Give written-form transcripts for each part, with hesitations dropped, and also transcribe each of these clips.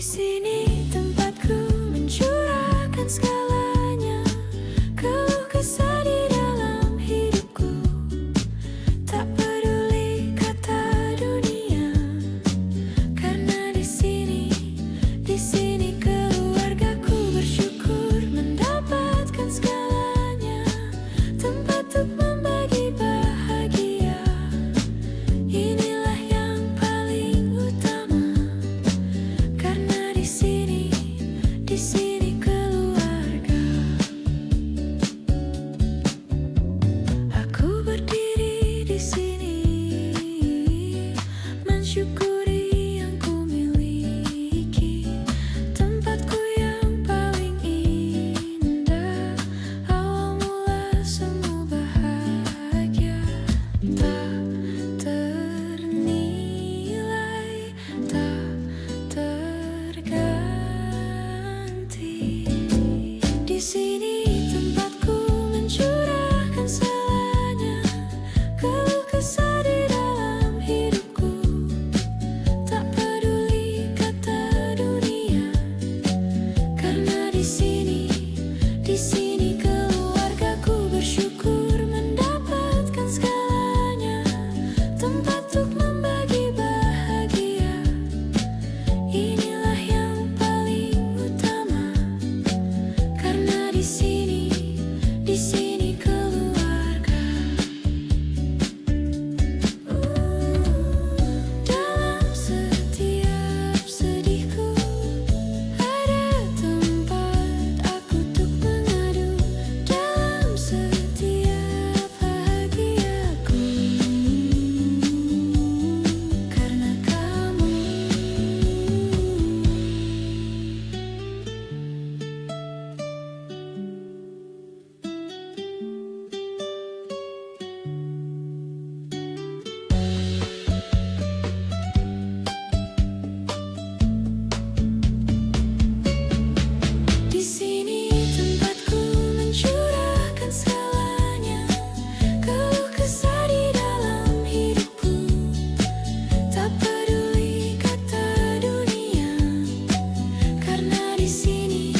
sini tempatku mencurahkan segalanya, keluh kesah di dalam hidupku. Tak peduli kata dunia, karena di sini keluargaku bersyukur mendapatkan segalanya, tempat untuk membagi bahagia. Inilah yang paling utama, karena di sini keluarga. Aku berdiri di sini, mensyukuri yang ku miliki, tempatku yang paling indah, awal mula semua bahagia. Tak ternilai, tak terganti. Di sini tempatku mencurahkan segalanya, keluh kesah di dalam hidupku. Tak peduli kata dunia, karena di sini keluargaku bersyukur mendapatkan segalanya, tempat untuk membagi bahagia. Inilah yang paling utama, karena di sini keluarga. Dalam setiap sedihku ada tempat aku untuk mengadu, dalam setiap bahagiaku, karena kamu. Di sini tempatku mencurahkan segalanya, keluh kesah di dalam hidupku. Tak peduli kata dunia, karena di sini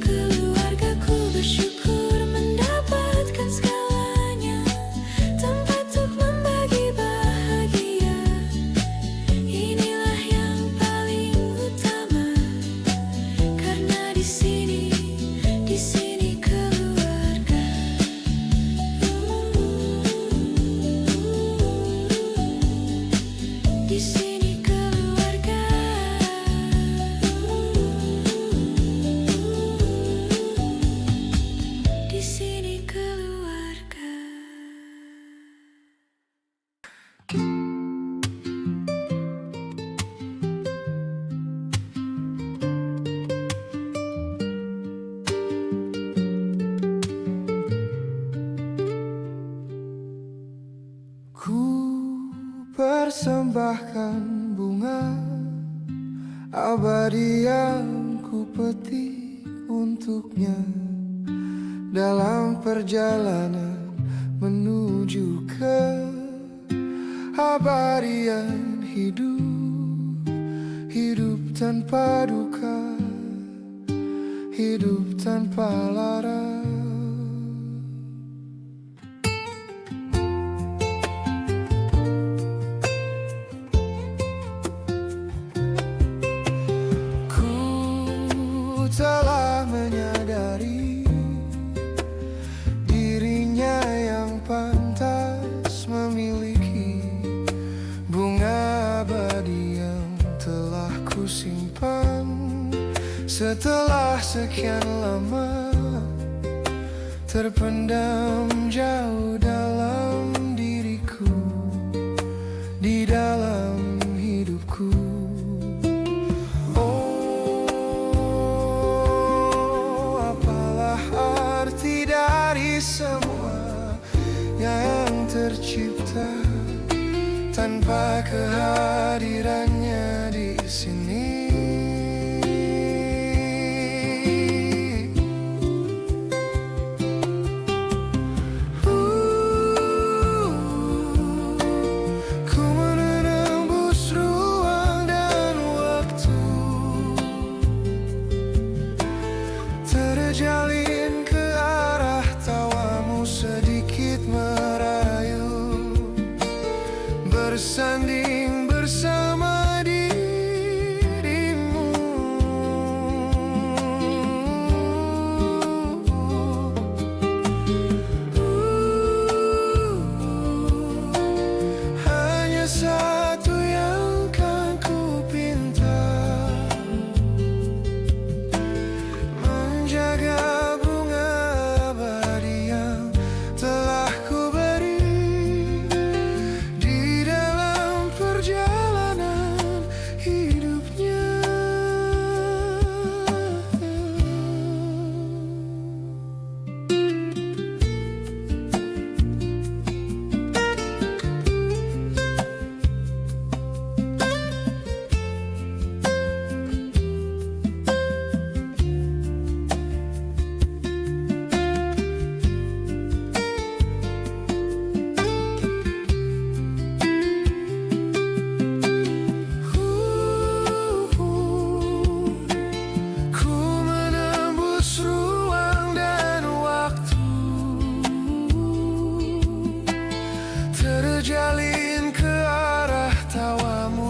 keluargaku bersyukur mendapatkan segalanya, tempat untuk membagi bahagia. Inilah yang paling utama, karena di sini keluarga. Di sini keluarga. Di sini keluarga. Ku persembahkan bunga abadi yang ku petik untuknya, dalam perjalanan menuju ke abadian hidup. Hidup tanpa duka, hidup tanpa lara. Ku telah menyadari dirinya yang pantas memiliki bunga abadi yang telah ku simpan setelah sekian lama terpendam jauh dalam diriku, di dalam hidupku. Dari semua yang tercipta tanpa kehadirannya di sini. Ku menembus ruang dan waktu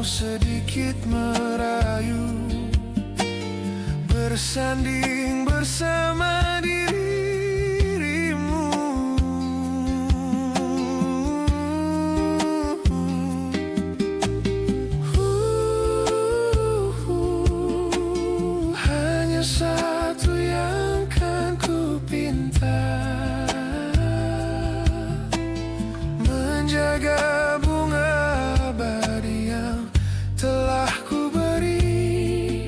mau sedikit merayu, bersanding bersama dirimu. Hanya satu yang kan ku pinta, menjaga bunga abadi yang telah ku beri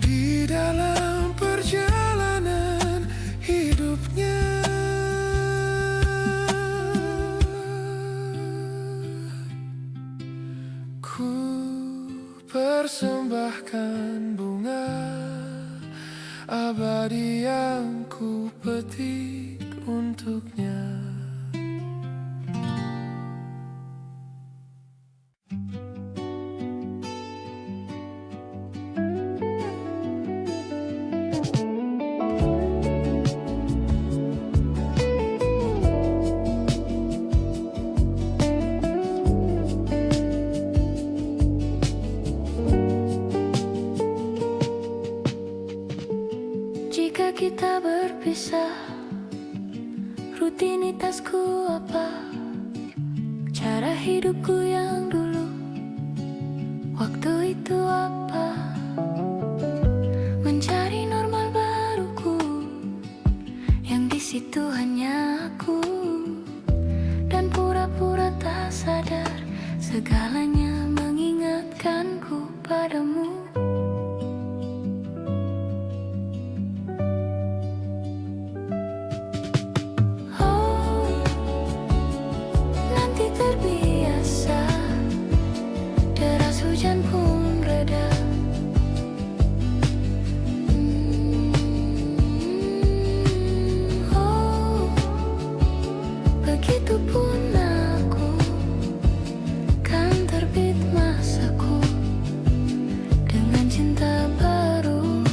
di dalam perjalanan hidupnya. Ku persembahkan bunga abadi yang ku petik untuknya. Jika kita berpisah, rutinitasku apa? Cara hidupku yang dulu, waktu itu apa? Mencari normal baruku, yang di situ hanya aku, dan pura-pura tak sadar, segalanya mengingatkanku padamu. Hujan pun reda. Oh, begitupun aku, kan terbit masaku dengan cinta baru,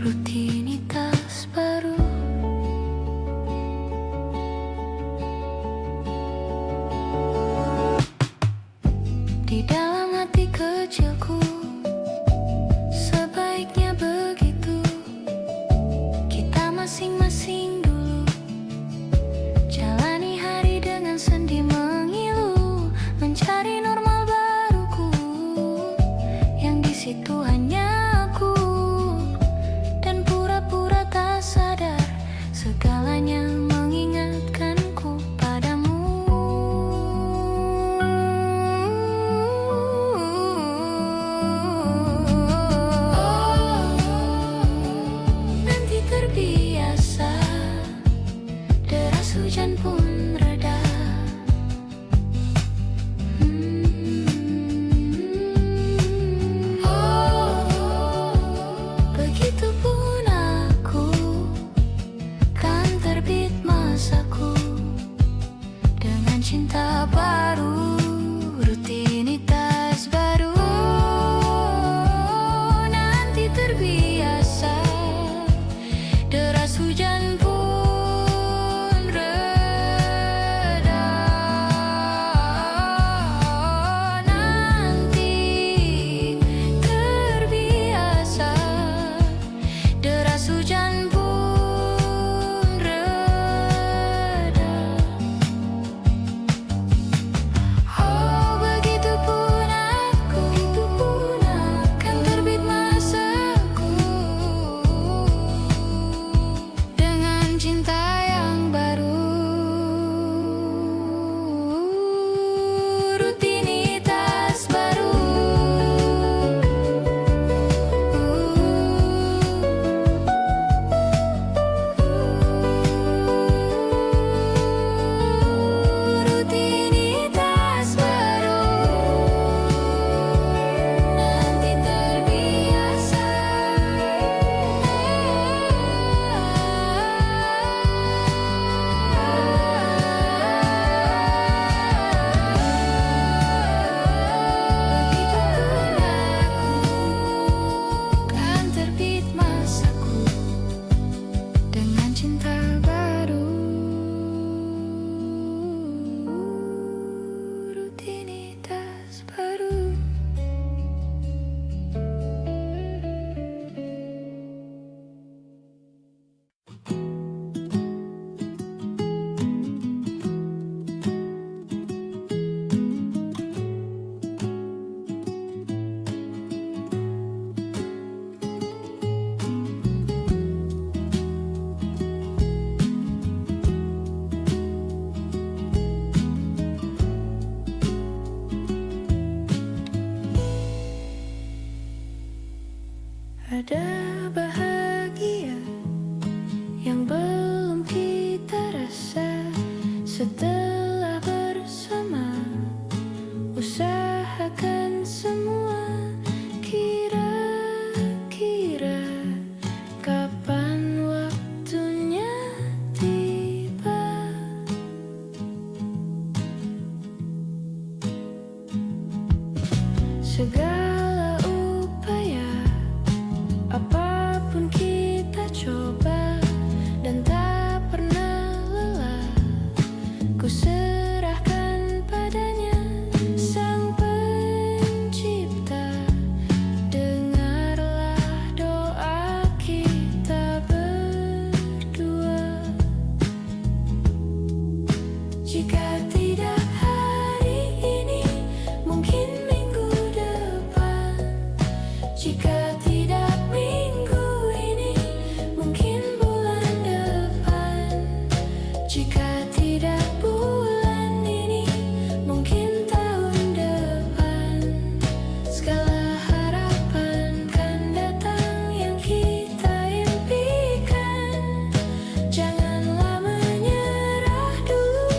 rutinitas baru. Di dalam hati kecilku, sebaiknya begitu. Kita masing-masing dulu jalani hari dengan sendi mengilu, mencari normal baruku, yang di situ hanya aku, dan pura-pura tak sadar, segalanya mengingatkanku padamu. Terbiasa, deras hujan pun reda. Oh, begitupun aku, kan terbit Ada bahagia yang belum kita rasa setelah bersama. Usahakan semua, kira-kira kapan waktunya tiba. Segala upaya, apapun kita coba dan tak pernah lelah. Ku serahkan padanya, Sang Pencipta. Dengarlah doa kita berdua. Jika tidak hari ini, mungkin minggu depan. Jika tidak minggu ini, mungkin bulan depan. Jika tidak bulan ini, mungkin tahun depan. Segala harapan kan datang yang kita impikan. Janganlah menyerah dulu,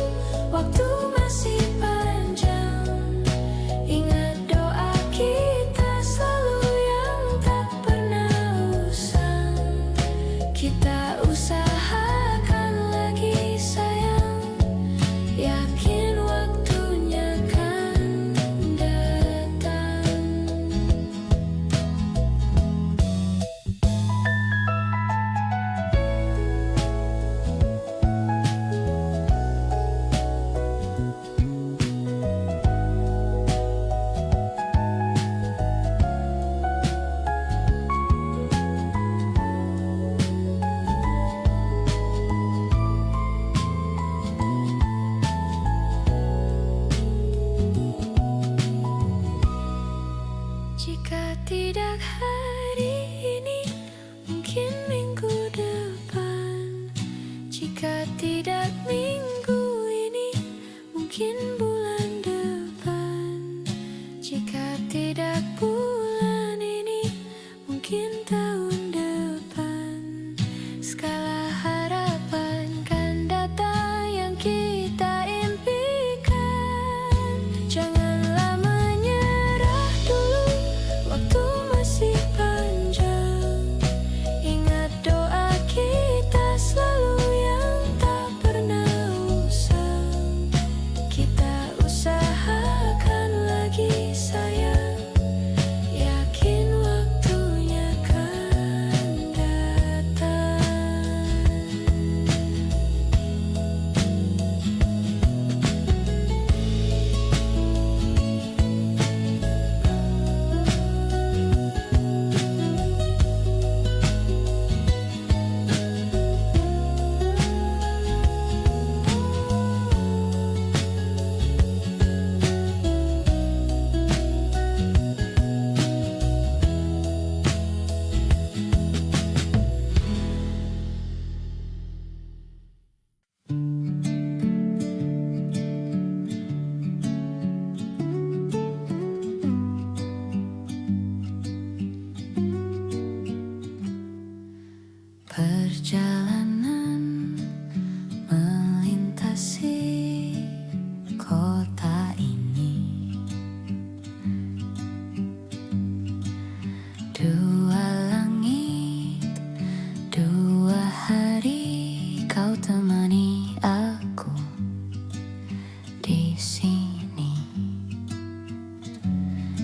waktu masih panjang. Ingat doa kita selalu yang tak pernah usang. Kita usahakan lagi sayang, yakin waktunya kan datang. Jika tidak hari ini, mungkin minggu depan. Jika tidak minggu ini, mungkin bulan depan. Jika tidak bulan ini, mungkin tahun depan. Segala harapan kan datang yang kita impikan. Janganlah menyerah dulu, waktu masih panjang. Ingat doa kita selalu yang tak pernah usang. Kita usahakan lagi sayang, yakin waktunya kan datang. Perjalanan melintasi kota ini, dua langit, dua hari kau temani aku di sini.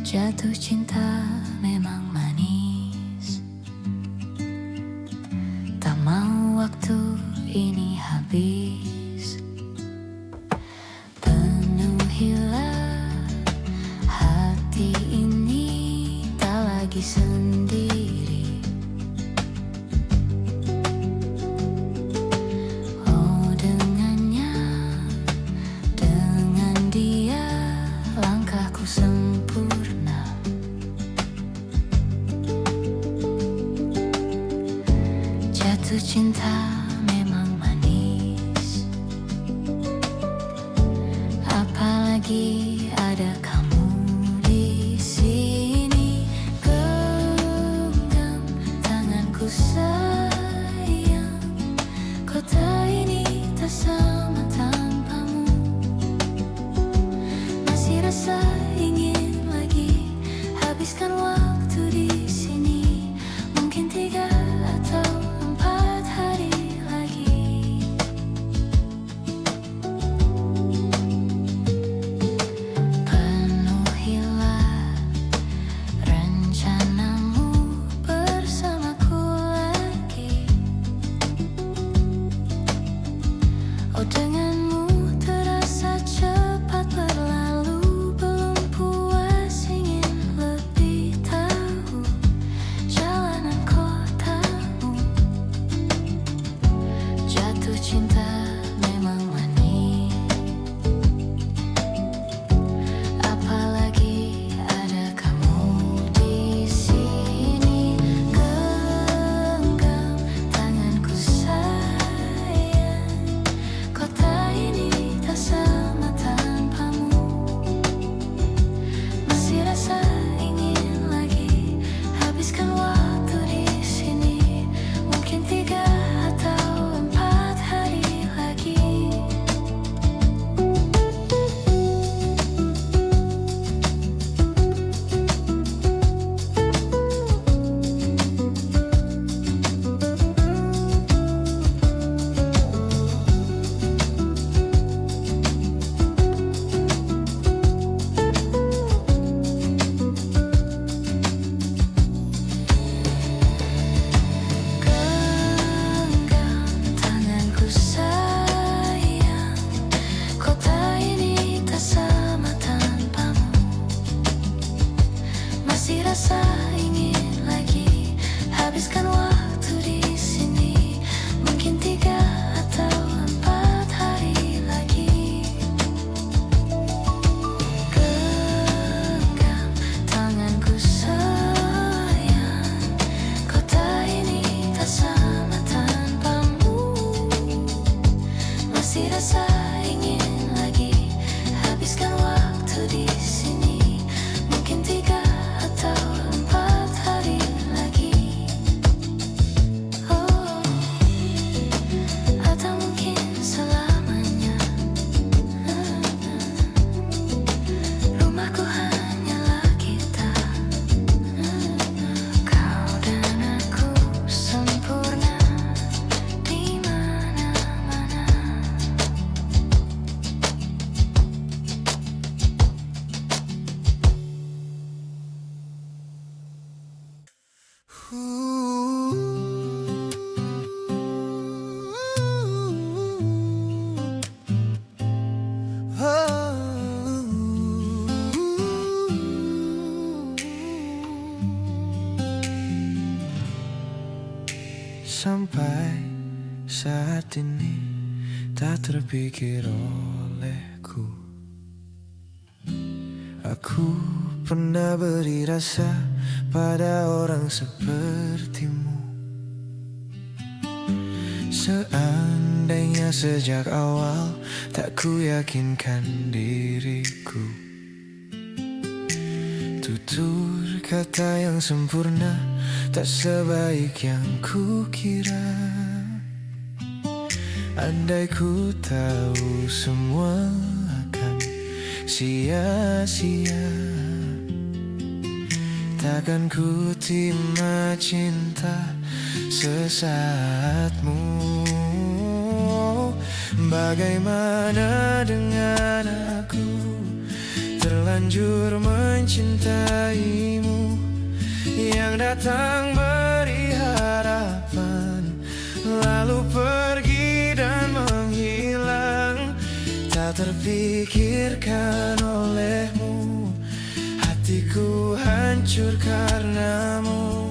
Jatuh cinta memang manis, tak mau waktu ini habis. Penuhilah hati ini, tak lagi sendiri. Oh, dengannya, dengan dia langkahku sempurna. Jatuh cinta memang manis, apalagi ada kamu di sini. Genggam rasa ingin lagi habiskan waktu di sini, mungkin 3 atau 4 hari lagi. Genggam tanganku sayang, kota ini tak sama tanpamu. Masih rasa ingin lagi habiskan waktu di sini, mungkin 3 atau 4 hari lagi. Oh, atau mungkin selamanya. Rumahku hanyalah kita, kau dan aku sempurna di mana-mana. Sampai saat ini tak terpikir olehku, aku pernah beri rasa pada orang sepertimu. Seandainya sejak awal tak ku yakinkan diriku, tutur kata yang sempurna tak sebaik yang ku kira. Andai ku tahu semua akan sia-sia, takkan ku terima cinta sesaatmu. Bagaimana dengan aku, terlanjur mencintaimu, yang datang beri harapan, lalu pergi dan menghilang. Tak terpikirkan olehmu, hatiku hancur karenamu.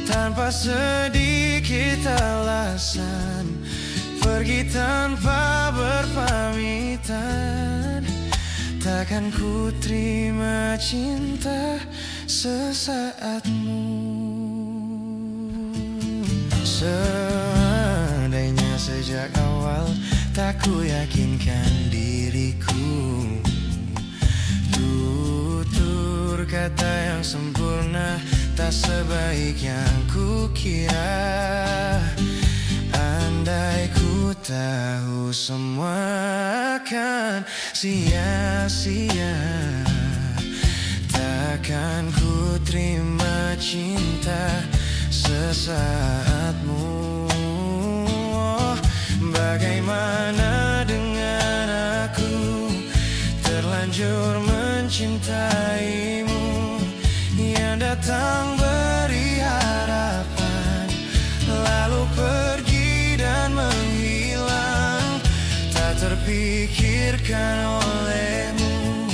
Tanpa sedikit alasan, pergi tanpa berpamitan. Takkan ku terima cinta sesaatmu. Seandainya sejak awal tak ku yakinkan diriku, tutur kata yang sempurna tak sebaik yang ku kira. Andai ku tahu semua akan sia-sia, takkan ku terima cinta sesaatmu. Bagaimana dengan aku, terlanjur mencintaimu, yang datang beri harapan, lalu pergi dan menghilang. Tak terpikirkan olehmu,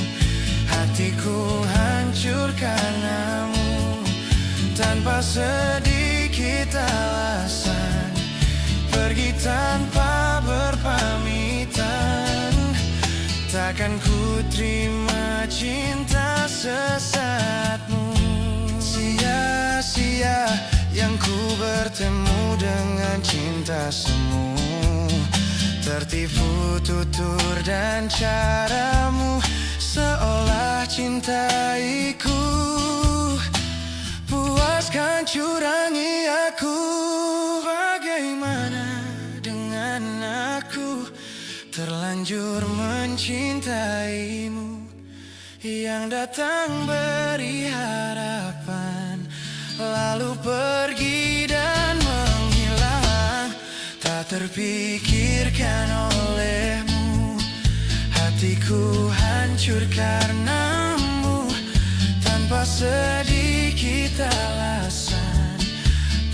hatiku hancur karenamu. Tanpa sedikit alasan, pergi tanpa berpamitan. Takkan ku terima cinta sesaatmu. Sia-sia yang ku bertemu dengan cinta semu, tertipu tutur dan caramu, seolah cintaiku. Puaskan curangi aku. Bagaimana dengan aku, terlanjur mencintaimu, yang datang beri harapan, lalu pergi dan menghilang. Tak terpikirkan olehmu, hatiku hancur karenamu. Tanpa sedikit alasan,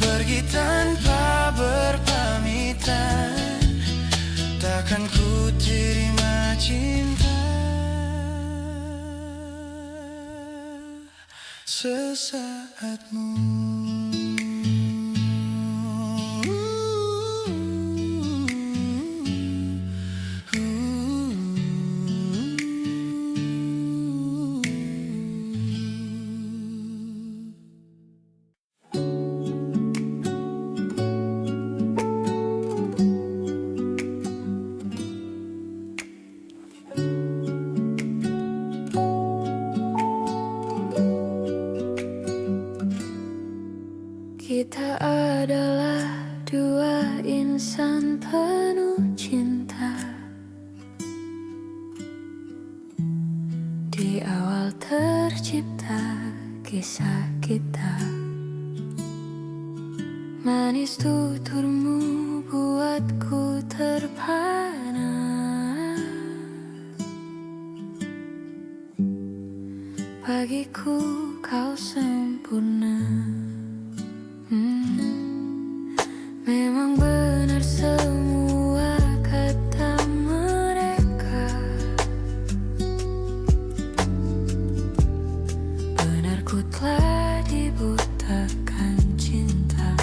pergi tanpa berpamitan. Takkan ku terima cinta sesaatmu. Kita adalah dua insan penuh cinta. Di awal tercipta kisah kita. Manis tuturmu buatku terpana. Bagiku kau sempurna. Memang benar semua kata mereka. Benar ku telah dibutakan cinta.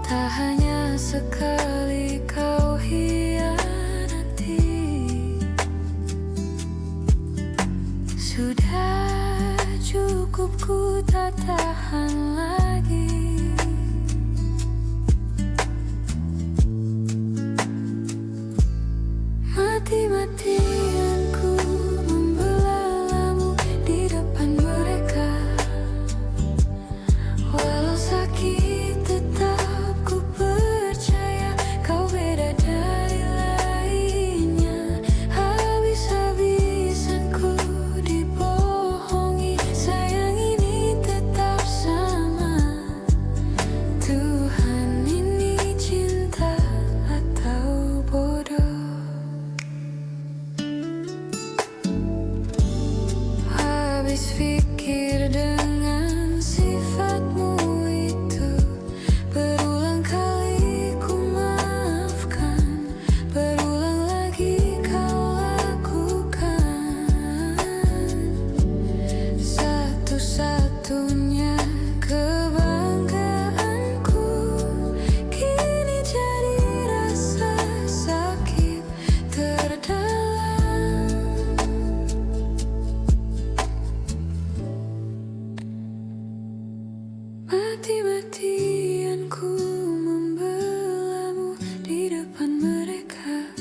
Tak hanya sekali kau hianati. Sudah cukup ku tak tahan lagi. Mati-matian ku membelamu di depan mereka. Walau sakit tetap ku percaya kau beda dari lainnya. Habis-habisan ku dibohongi. Sayang ini tetap sama. Tuhan ini cinta atau bodoh. Habis pikir dengan sifatmu itu. Berulang kali ku maafkan. Berulang lagi kau lakukan. Satu-satunya kebanggaanku kini jadi rasa sakit terdalam. Mati-matian ku membelamu di depan mereka.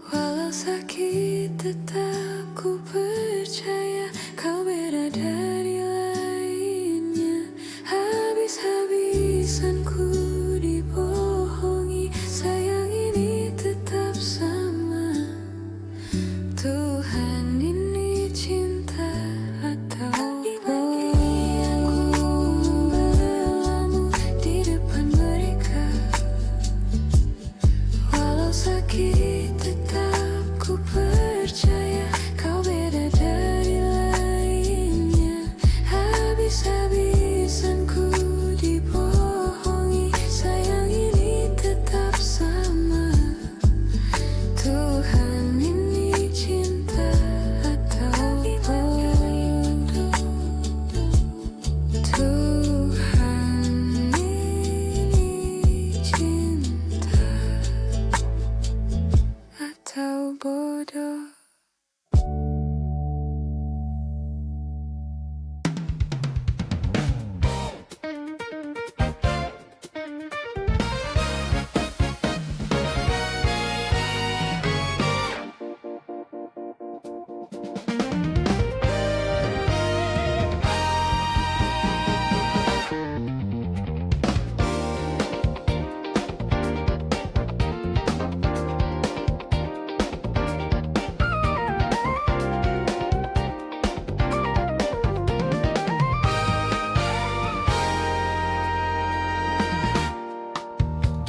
Walau sakit tetap ku percaya kau beda dari lainnya. Habis-habisan ku dibohongi. Sayang ini tetap sama. Tuhan ini cinta atau sakit tetap ku percaya kau beda dari lainnya. Habis-habisan ku dibohongi. Sayang ini tetap sama. Tuhan ini cinta atau bodoh. Tuhan ini cinta atau bodoh.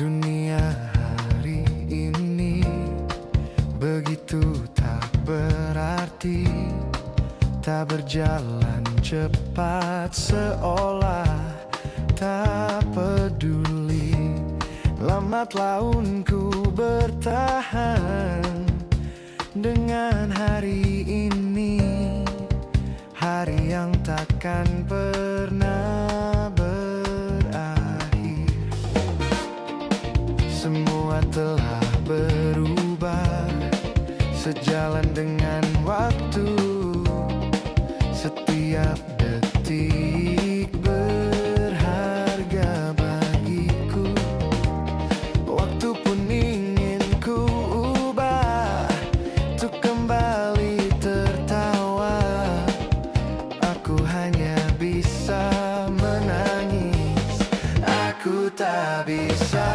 Dunia hari ini begitu tak berarti. Tak berjalan cepat seolah tak peduli. Lambat launku bertahan dengan hari ini. hari yang takkan pernah berakhir. Semua telah berubah sejalan dengan waktu. Setiap detik berharga bagiku. Waktu pun ingin ku ubah untuk kembali tertawa. Aku hanya bisa menangis. Aku tak bisa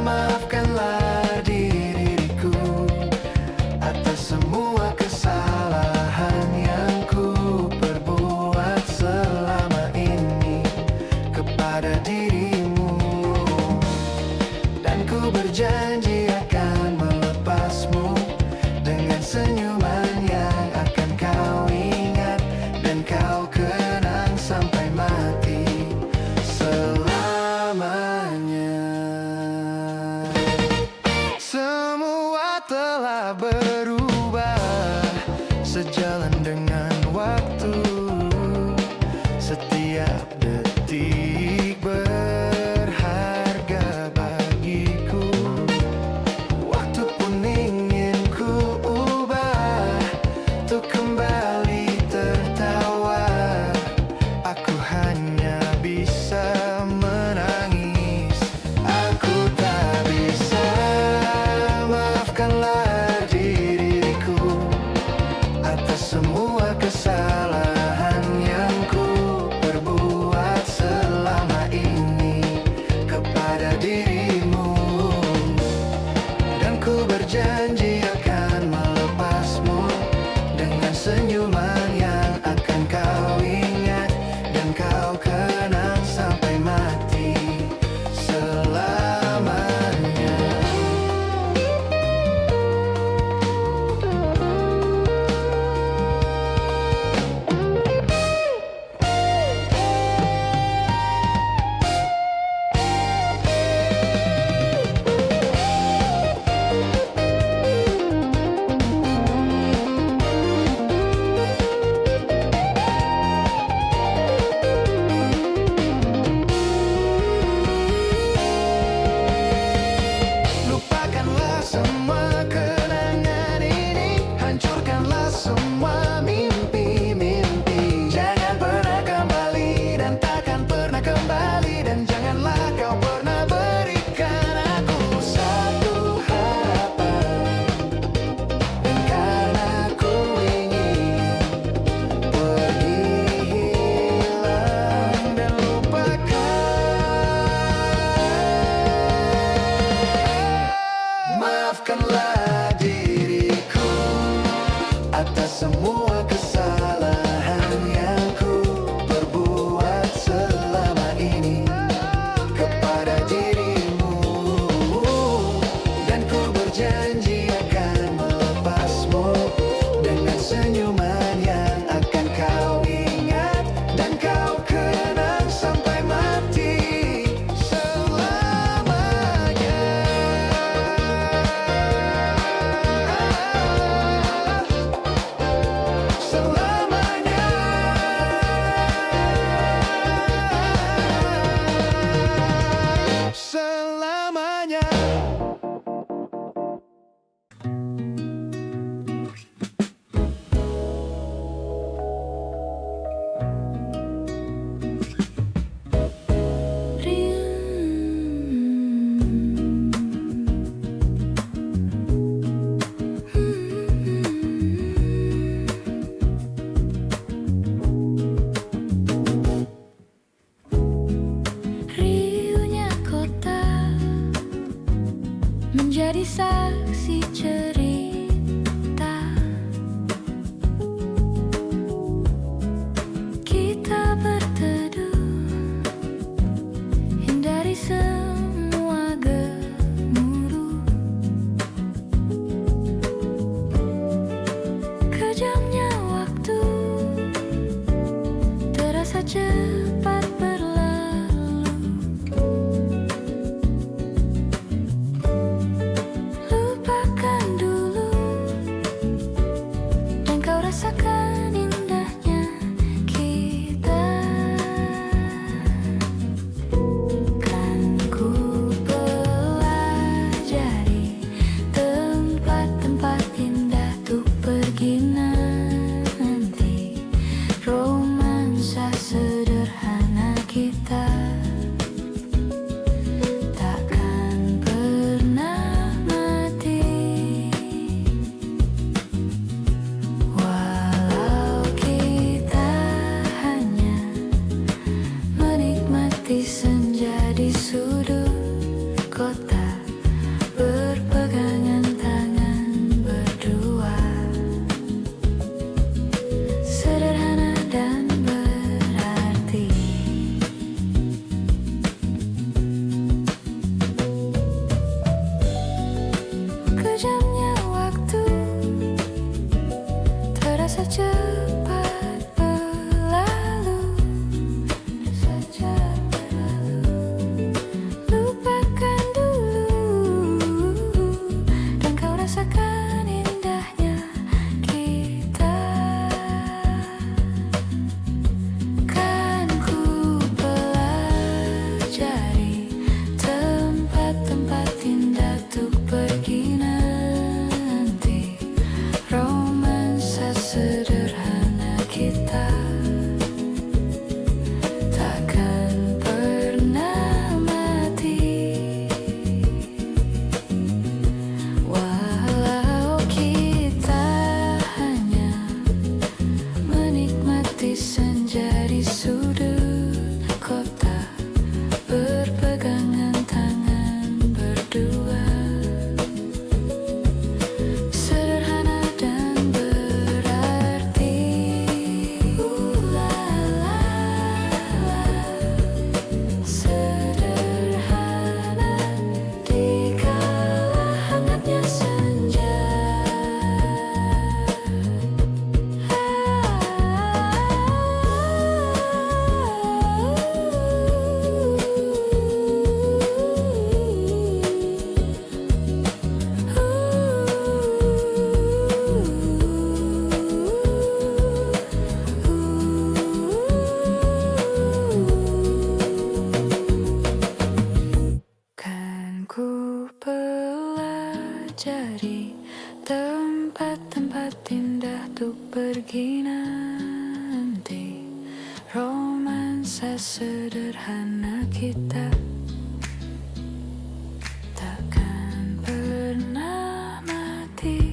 maafkanlah diriku atas semua kesalahan yang ku perbuat selama ini kepada dirimu. Dan ku berjanji akan melepasmu dengan senyuman yang akan kau ingat dan kau kenang sampai mati selamanya. Semua telah berubah sejalan dengan waktu. Setiap detik berharga bagiku. Waktu pun ingin ku ubah untuk kembali tertawa. Aku hanya bisa menangis. Aku tak bisa maafkanlah diriku atas semua kesalahan yang ku perbuat selama ini kepada dirimu. Dan ku berjanji akan melepasmu dengan senyuman yang akan kau ingat dan kau kenang sampai mati selamanya. Lupakanlah semua kenangan ini, hancurkanlah semua mimpi-mimpi. Jangan pernah kembali dan takkan pernah kembali, dan janganlah kau pernah berikan aku satu harapan. Dan karena ku ingin pergi hilang dan lupakan, maafkanlah diriku atas semua kesalahan yang ku perbuat selama ini kepada dirimu. Dan ku berjanji akan melepasmu dengan senyuman yang akan kau ingat dan kau kenang sampai mati selamanya. Selamanya. Selamanya. Riuhnya kota menjadi saksi cerita kita berteduh, hindari semua gemuruh. Kejamnya waktu terasa cepat berlalu. Lupakan dulu dan kau rasakan indahnya kita takkan pernah mati. Walau kita hanya menikmati senja di sudut kota, berpegangan tangan berdua, sederhana dan berarti. Kejamnya waktu terasa cepat berlalu, saja berlalu. Lupakan dulu dan kau rasakan indahnya kita. Kan ku pelajari tempat-tempat indah untuk pergi nanti. Romansa sederhana kita takkan pernah mati. Walau kita hanya menikmati senja di sudut kota, berpegangan tangan berdua, sederhana dan berarti. La la la, sederhana di kala hangatnya senja. Kan ku pelajari tempat-tempat indah untuk pergi nanti. Romansa sederhana kita takkan pernah mati.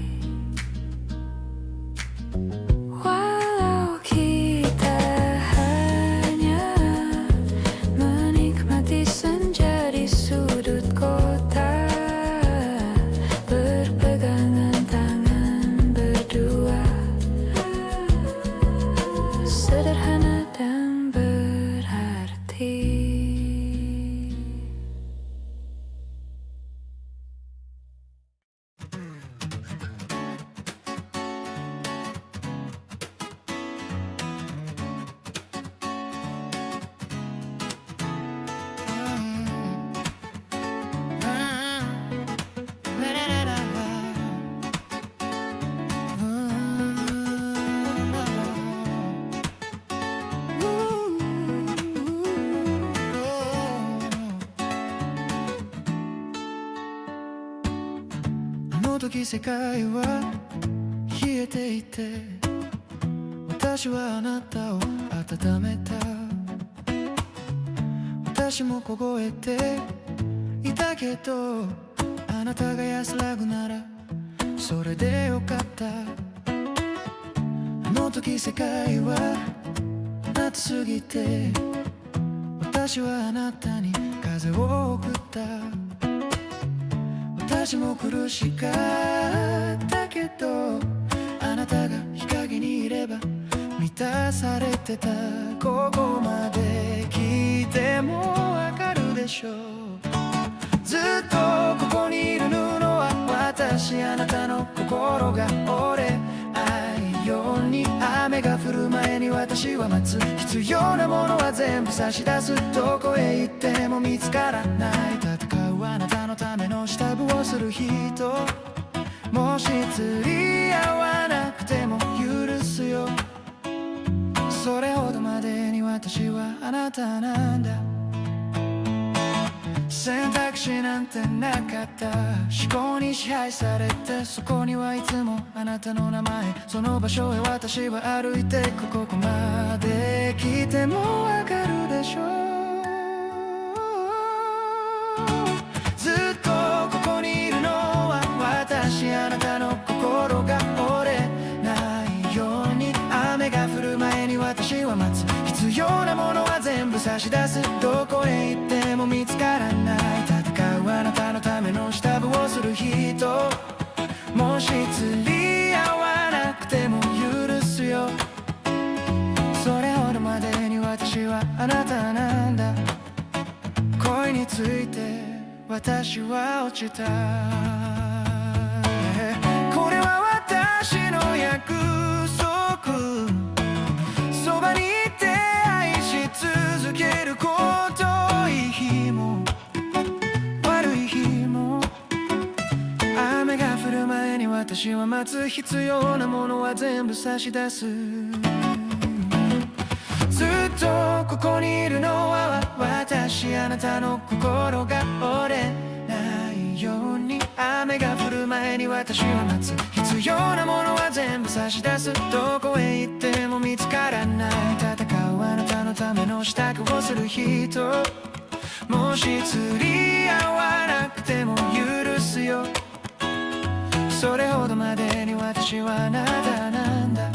Walau kita hanya menikmati senja di sudut kota, berpegangan tangan berdua, sederhana dan berarti.あの時世界は冷えていて、私はあなたを温めた。私も凍えていたけど、あなたが安らぐならそれでよかった。あの時世界は夏すぎて、私はあなたに風を送った。私も苦しかったけど、あなたが日陰にいれば満たされてた。ここまで来てもわかるでしょう。ずっとここにいるのは私、あなたの心が俺。愛ように雨が降る前に私は待つ。必要なものは全部差し出す。どこへ行っても見つからない。戦うあなたのための下部をする人、もし釣り合わなくても許すよ。それほどまでに私はあなたなんだ。選択肢なんてなかった。思考に支配されて、そこにはいつもあなたの名前。その場所へ私は歩いてく。ここまで来てもわかるでしょう。差し出すどこへ行っても見つからない戦うあなたのための下部をする人もし釣り合わなくても許すよそれほどまでに私はあなたなんだ恋について私は落ちたこれは私の約束そばにいて愛し続けることいい日も悪い日も雨が降る前に私は待つ必要なものは全部差し出すずっとここにいるのは私あなたの心が折れないように雨が降る前に私は待つ必要なものは全部差し出すどこへ行っても見つからない戦うあなたのための支度をする人もし釣り合わなくても許すよそれほどまでに私はあなたなんだ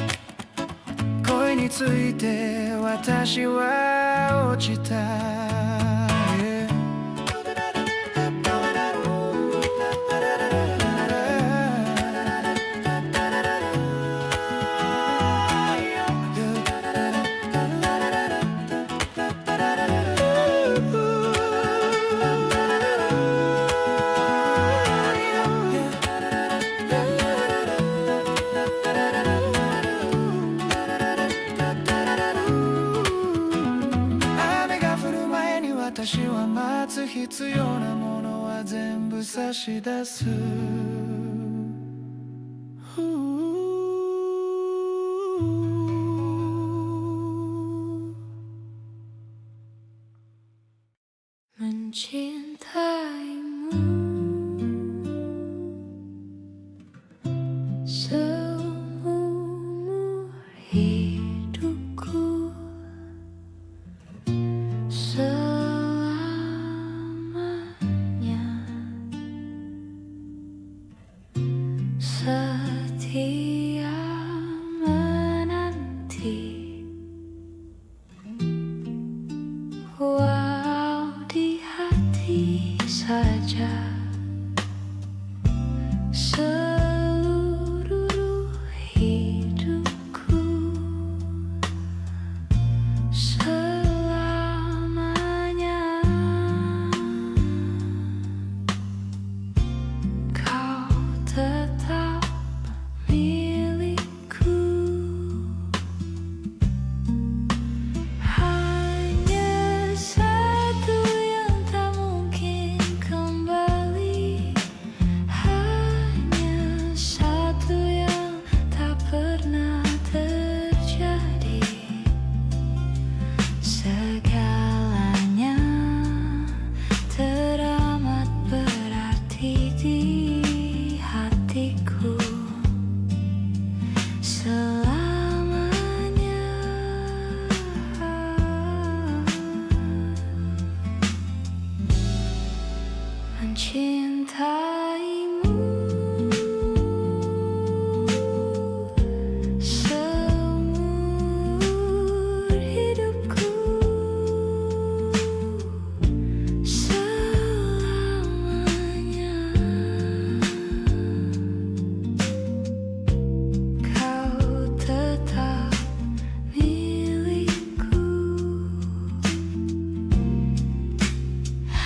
恋について私は落ちた、yeah.私は待つ必要なものは全部差し出すMencintaimu seumur hidupku selamanya setia menanti walau di hati saja seluruh hidupku selamanya kau tetap milikku hanya satu yang tak mungkin kembali hanya satu yang tak pernah terjadi segalanya teramat berarti di hatiku selamanya mencintaimu seumur hidupku selamanya kau tetap milikku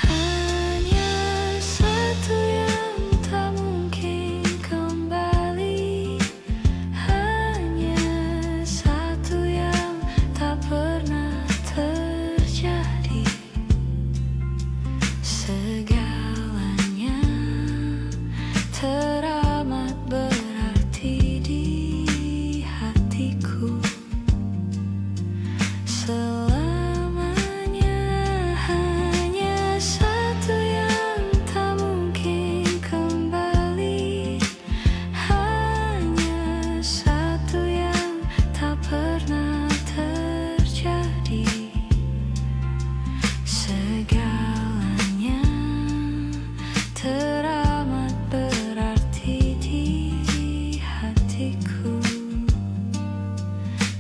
hanya satu yang tak mungkin kembali hanya satu yang tak pernah terjadi segalanya teramat berarti di hatiku selamanya hanya satu yang tak mungkin kembali hanya satu yang tak pernah terjadi segalanya teramat berarti di hatiku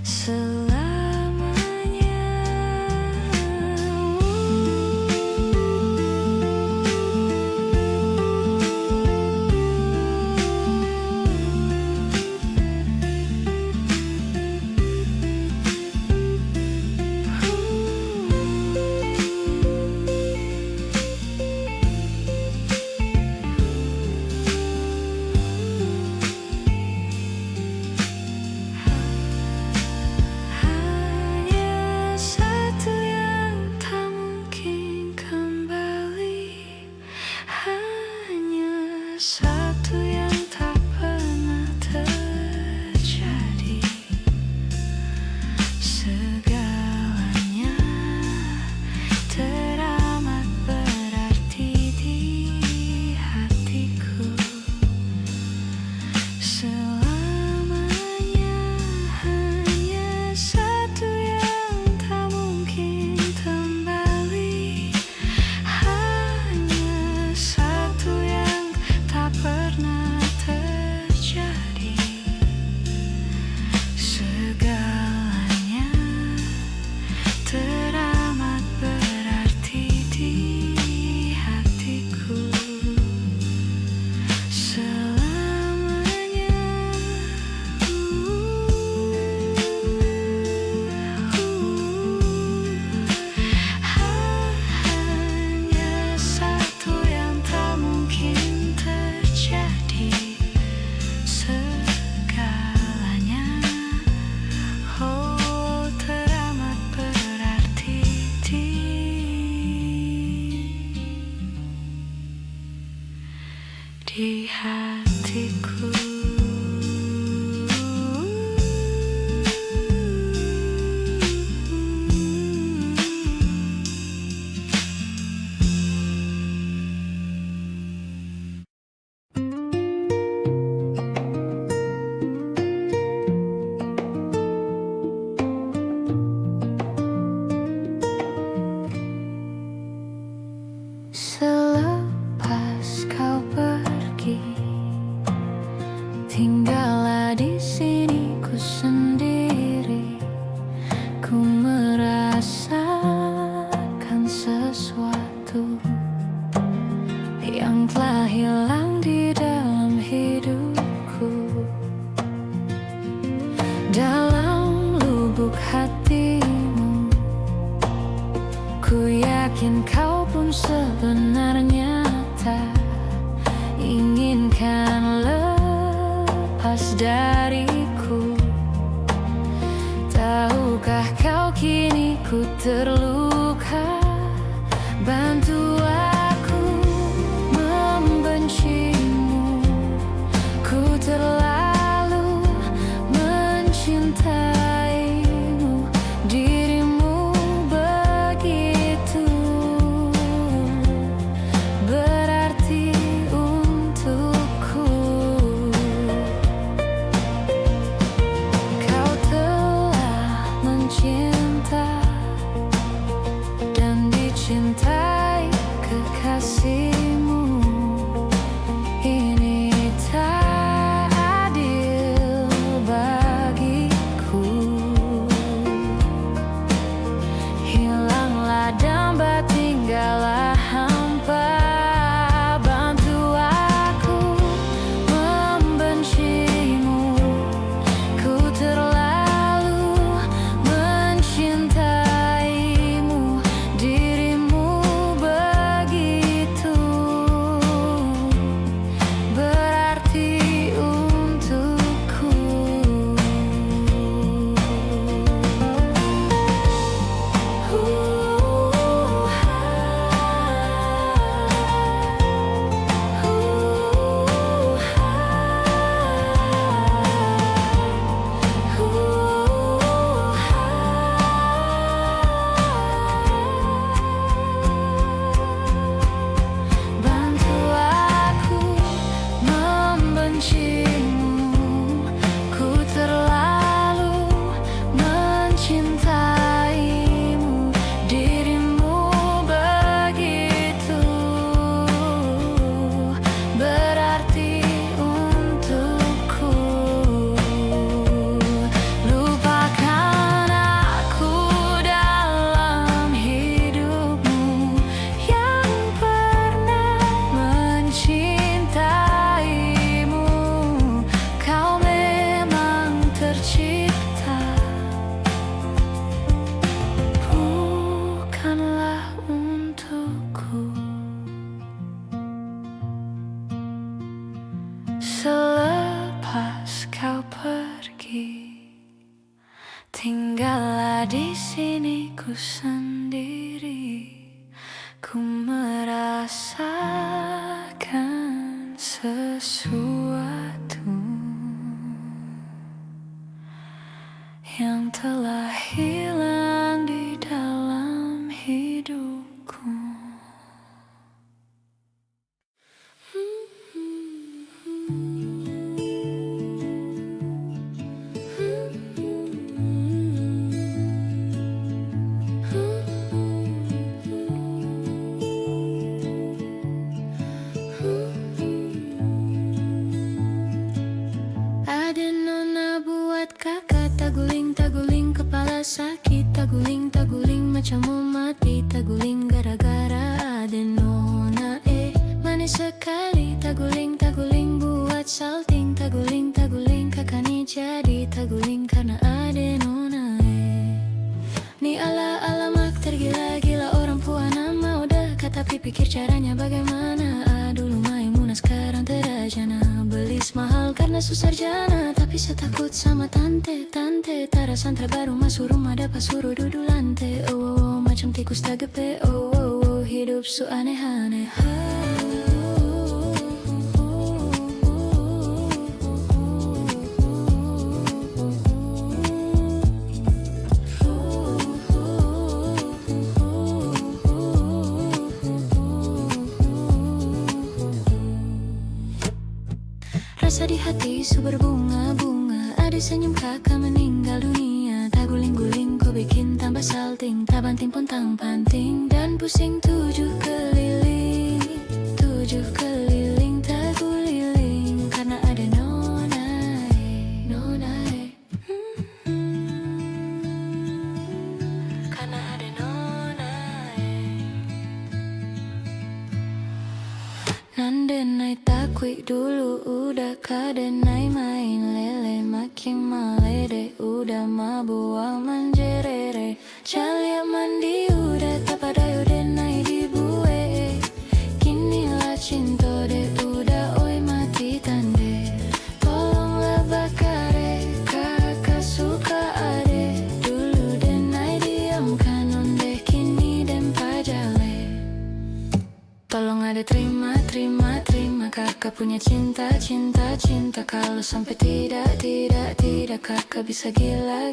selamanya ku merasakan sesuatu yang telah hilang di dalam hidupku. Dalam lubuk hatimu, ku yakin kau pun sebenarnya tak inginkan lepas dariku. Tahukah kau kini ku terluka? Bantu aku membencimu. Ku terlalu mencintaimu. Dirimu begitu berarti untukku. Kau telah mencinta dan dicintai kekasihmu. Ini tak adil bagiku. Hilanglah damba, tinggallah hampa. Bantu aku membencimu. Ku terlalu mencintaimu. Dirimu begitu berarti untukku. Bantu aku membencimu. Ku terlalu mencintaimu. Dirimu begitu berarti untukku. Lupakan aku dalam hidupmu yang pernah mencintaimu. Kau memang tercipta, bukanlah untukku. Selepas kau pergi, tinggallah di sini ku sendiri. Ku merasakan sesuatu yang telah hilang di dalam hidupku. Ada nona buat kakak taguling kepala sakit. Taguling macam mau mati. Taguling gara-gara ada nona manis sekali. Taguling buat salting. Taguling kakak ni jadi taguling karena ada nona Ni alamak tergila-gila orang puan nama udah tapi pikir caranya bagaimana. Dulu Maimunah sekarang terajana. Belis mahal karena susah jana. Tapi saya takut sama tante Tara santra baru masuk rumah dapat suruh duduk lantai. Oh, macam tikus tak gepe. Oh, hidup su aneh-aneh. Rasa di hati su berbunga-bunga. Ada senyum kakak meninggal dunia. Taguling-guling kau bikin tambah salting. Tabanting pun tang panting. Dan pusing tujuh keliling taguling karena ada nona akui dulu udah kadenai main lele, makin malede udah mabuang manjerere. Jalia mandi udah tapadayo denai dibue, kinilah cinta de udah oi mati tande. Tolonglah bakare kakak suka ade, dulu denai diamkan onde kini dem pajale. Tolong ada terima kakak punya cinta kalau sampai tidak kakak bisa gila.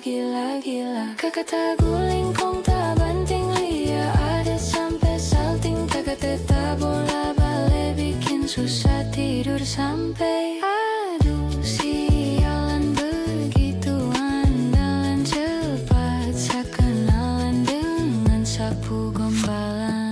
Kakak tak guling kong tak banting lia, ada sampai salting kakak tetap bola balik bikin susah tidur sampai aduh sialan begitu andalan cepat sekenalan dengan sapu gombalan.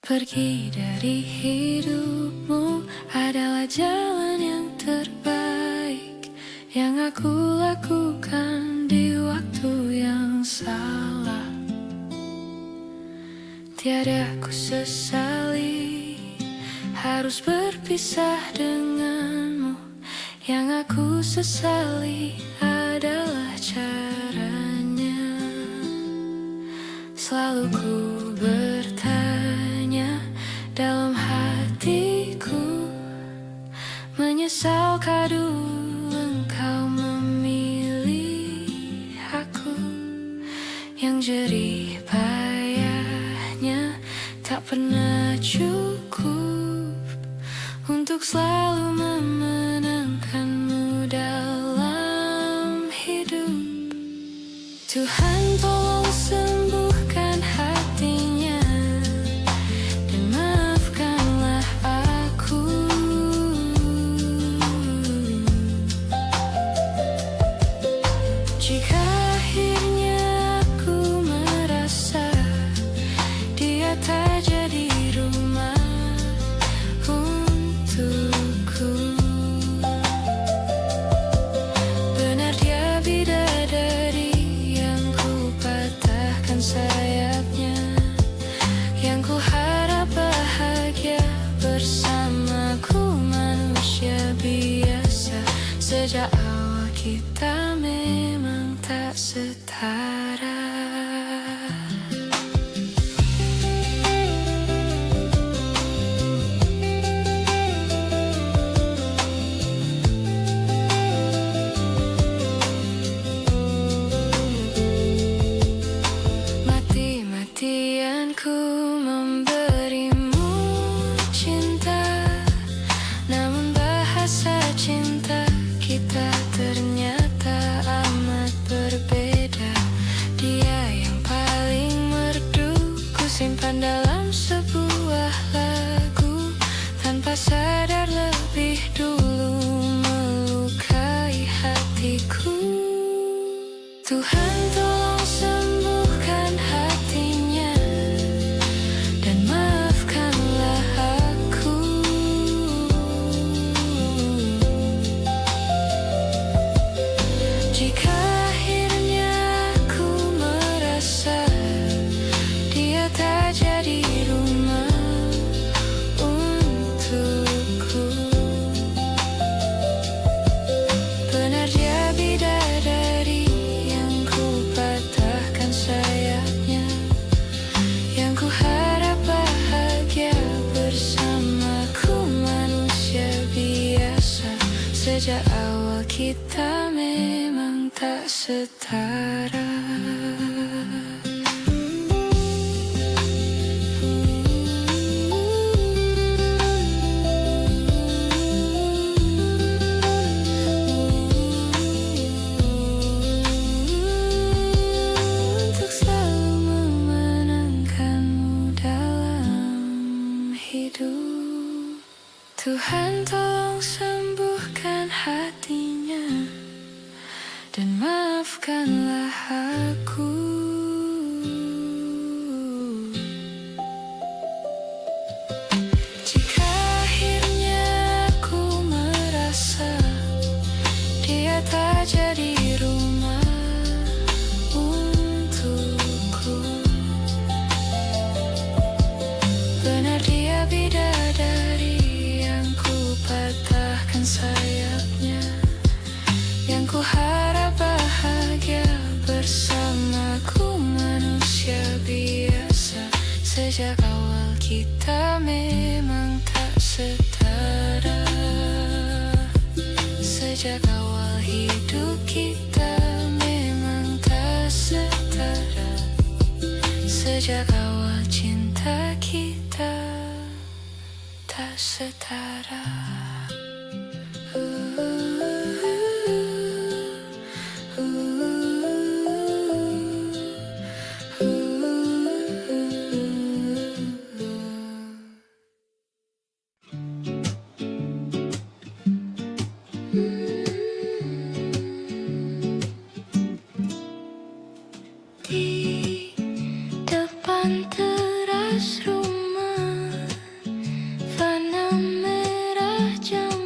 Pergi dari hidupmu adalah jalan yang terbaik yang aku lakukan di waktu yang salah. Tiada ku sesali harus berpisah denganmu, yang aku sesali adalah caranya. Selalu ku bertanya dalam hatiku, menyesalkah dulu engkau memilih aku, yang jerih payahnya tak pernah cukup untuk selalu memenangkanmu dalam hidup. Tuhan tolong sembuhkan hatinya dan maafkanlah aku. Jika akhirnya aku merasa dia tak jadi rumah untukku, benar dia bidadari yang ku patahkan sayapnya, yang ku harap bahagia bersamaku manusia biasa. Sejak awal kita memang tak setara. Mati-matian ku memberimu cinta, namun bahasa cinta kita ternyata amat berbeda. Dia yang paling merdu ku simpan dalam sebuah lagu, tanpa sadar lebih dulu melukai hatiku. Tuhan tolong sembuhkan hatinya dan maafkanlah aku. Jika akhirnya aku merasa dia tak jadi rumah untukku, benar dia bidadari yang ku patahkan sayapnya, yang ku harap bahagia bersamaku manusia biasa. Sejak awal kita memang tak setara. Untuk selalu memenangkanmu dalam hidup, Tuhan tolong sembuhkan hatinya dan maafkanlah aku. Jika akhirnya aku merasa dia tak jadi rumah untukku, benar dia bidadari yang ku patahkan sayapnya, yang ku harap bahagia bersamaku manusia biasa. Sejak awal kita memang tak setara. Sejak awal hidup kita memang tak setara. Sejak awal cinta kita tak setara. Di depan teras rumah, warna merah jam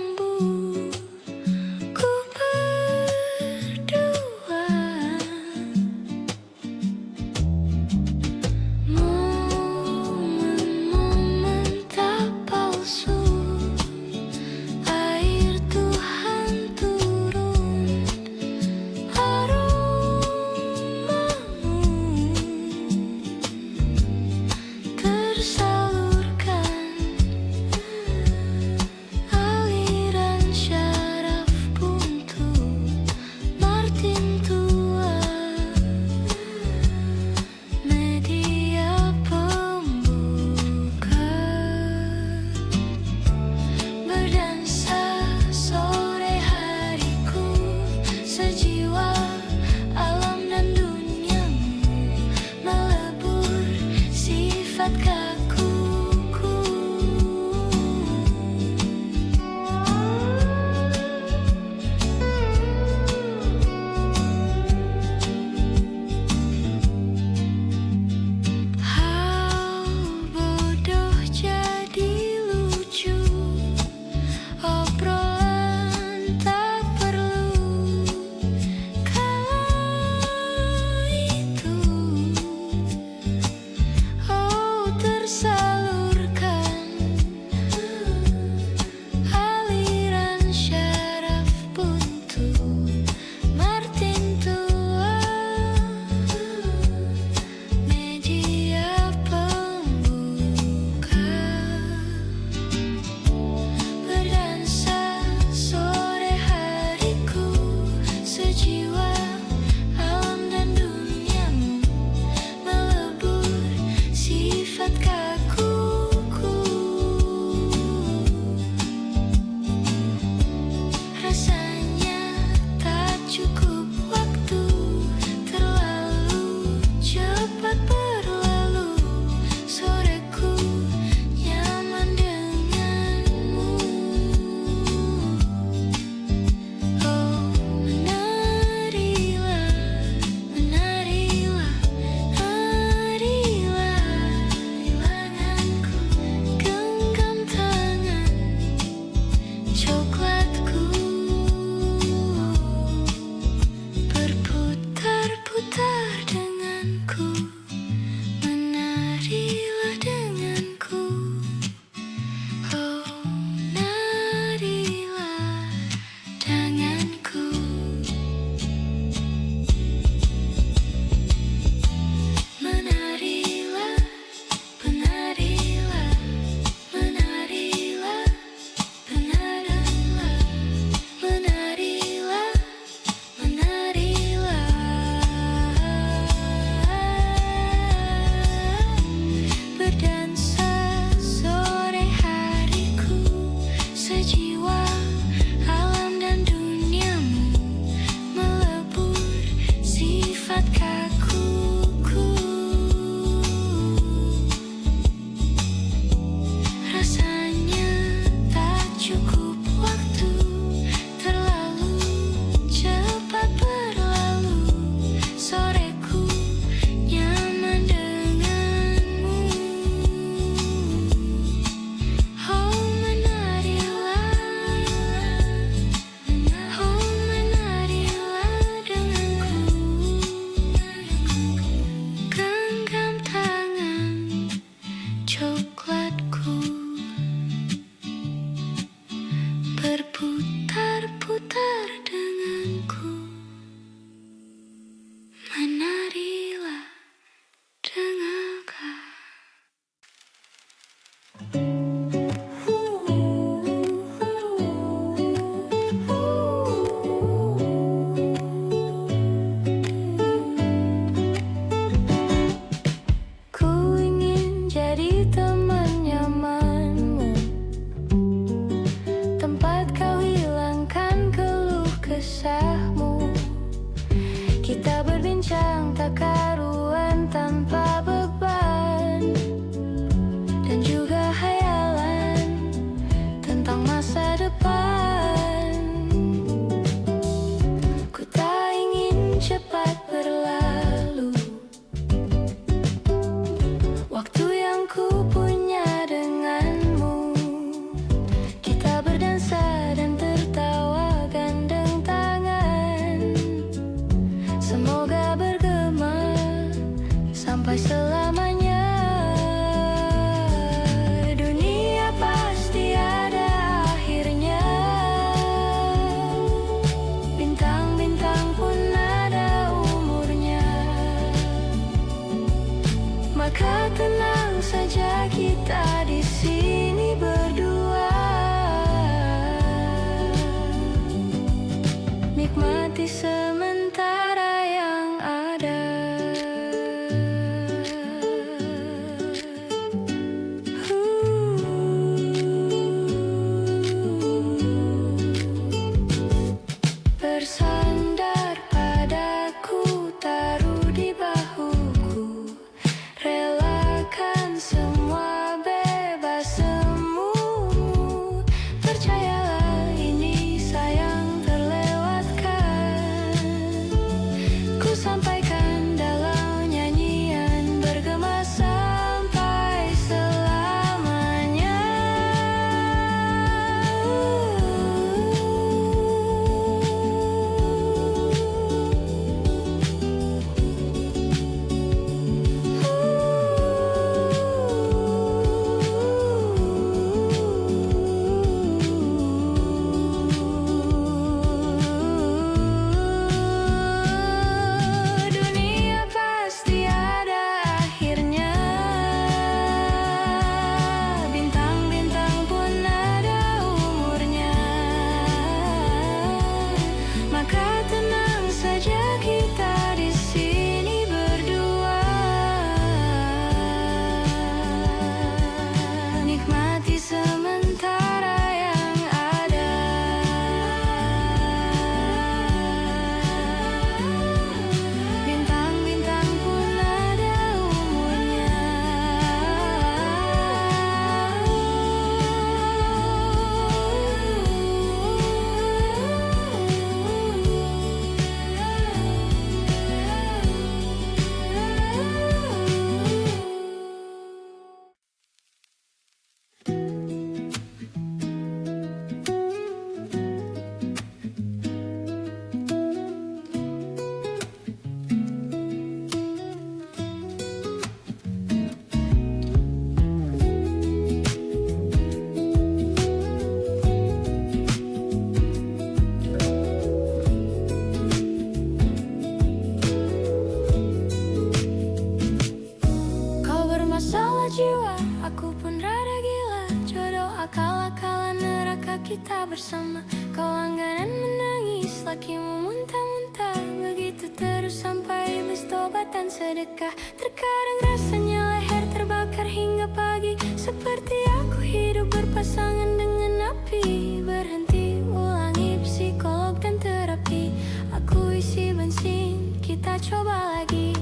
kala-kala neraka kita bersama. Kau langganan menangis, lakimu muntah-muntah. Begitu terus sampai iblis tobatan sedekah. Terkadang rasanya leher terbakar hingga pagi, seperti aku hidup berpasangan dengan api. Berhenti, ulangi psikolog dan terapi. Aku isi bensin, kita coba lagi.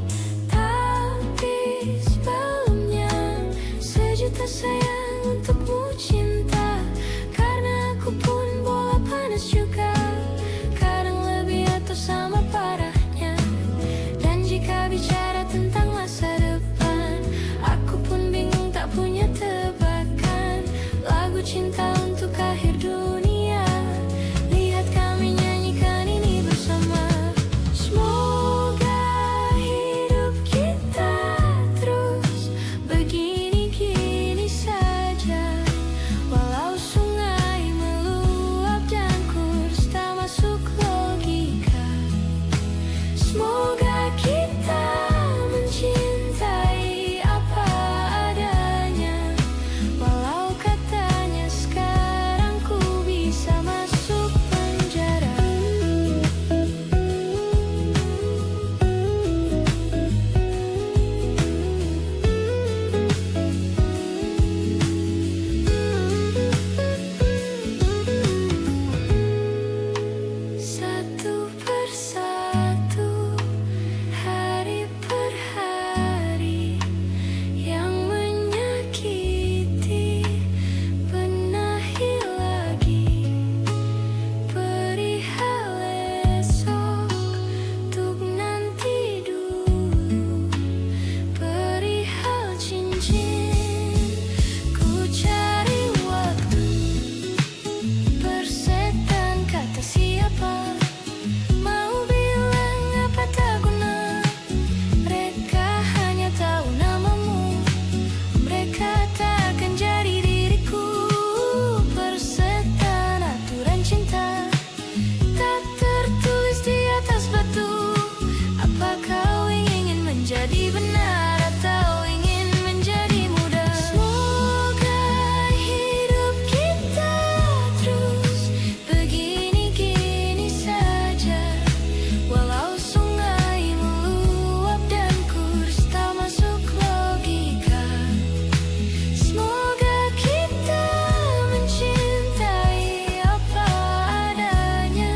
Tapi sebelumnya, sejuta sayang untukmu cinta. Karena aku pun bola panas juga, kadang lebih atau sama parahnya. Dan jika bicara tentang masa depan, aku pun bingung tak punya tebakan. Lagu cinta untuk akhir dunia, lihat kami nyanyikan ini bersama. Semoga hidup kita terus begini-gini saja. Walau sungai meluap dan kurs tak masuk logika. Semoga kita mencintai apa adanya. Walau katanya sekarang ku bisa masuk penjara. Satu persatu, hari per hari, yang menyakiti benahi lagi. Perihal esok, untuk nanti dulu. Perihal cincin, ku cari waktu. Persetan kata siapa, mau bilang apa tak guna. Mereka hanya tahu namamu, mereka tak akan jadi diriku. Persetan aturan cinta, tak tertulis di atas batu. Apa kau ingin menjadi benar atau ingin menjadi muda? Semoga hidup kita terus begini-gini saja. Walau sungai meluap dan kurs tak masuk logika. Semoga kita mencintai apa adanya.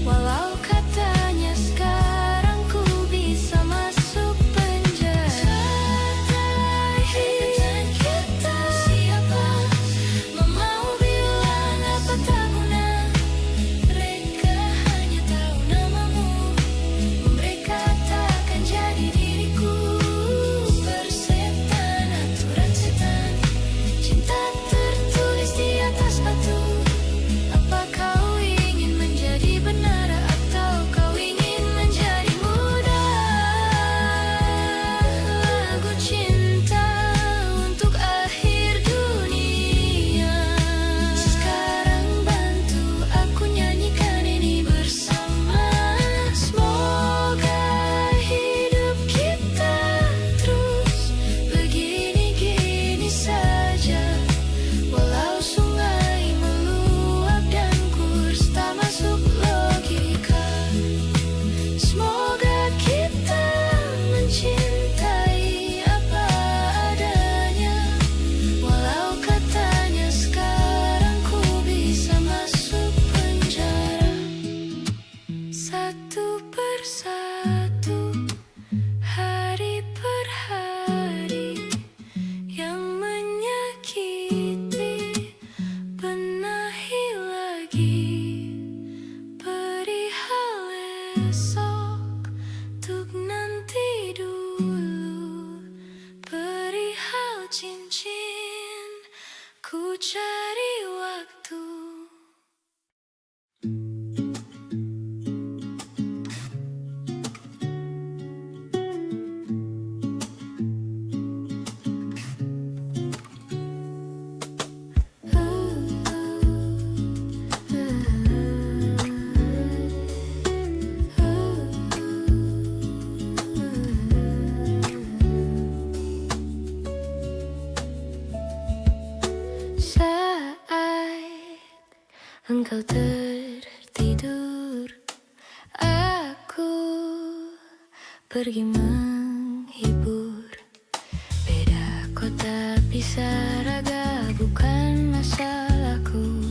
Walau katanya sekarang ku bisa masuk penjara. Hidup kita siapa, mau bilang apa tak guna. Mereka hanya tahu namamu, mereka tak akan jadi diriku. Persetan aturan setan, cinta tertulis di atas batu. Apa kau ingin menjadi benar atau kau ingin menjadi muda? Lagu cinta untuk akhir dunia. Sekarang bantu aku nyanyikan ini bersama. Semoga hidup kita terus begini-gini saja. Walau sungai meluap dan kurs tak masuk logika. Semoga kita mencintai apa adanya. Walau katanya sekarang ku bisa masuk penjara. Satu persatu, hari per hari, yang menyakiti benahi lagi. Perihal esok, untuk nanti dulu. Perihal cincin, ku cari waktu. Saat engkau tertidur, aku pergi menghibur. Beda kota bisa raga, bukan masalahku.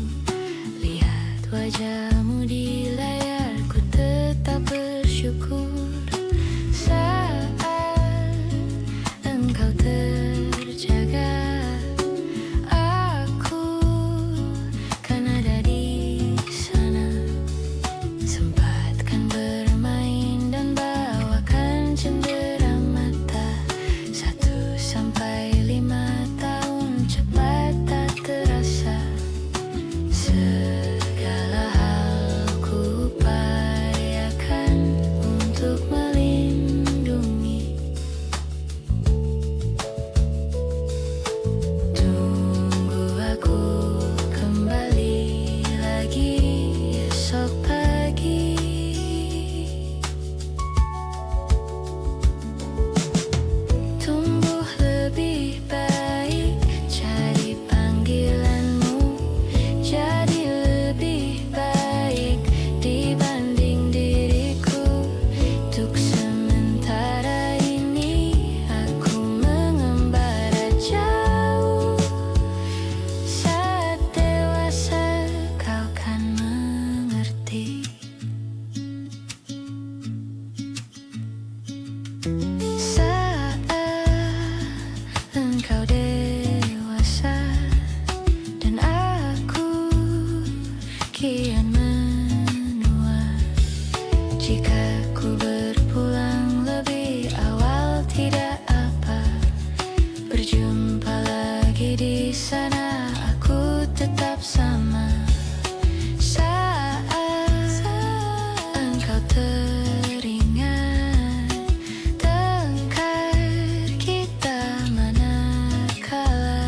Lihat wajahmu di layar, ku tetap bersyukur. Saat engkau terjaga, aku kan ada di sana. Sempatkan bermain dan bawakan cendera mata. 1 sampai 5 tahun cepat tak terasa. Segala hal ku upayakan untuk melindungi. Tunggu aku kembali lagi esok pagi. Tumbuh lebih baik, cari panggilanmu. Jadi lebih baik dibanding diriku. Untuk sementara ini aku mengembara jauh. Saat dewasa kau kan mengerti. Saat engkau dewasa dan aku kian menua. Jika ku berpulang lebih awal tidak apa. Berjumpa lagi di sana, aku tetap sama. Saat engkau teringat tengkar kita manakala.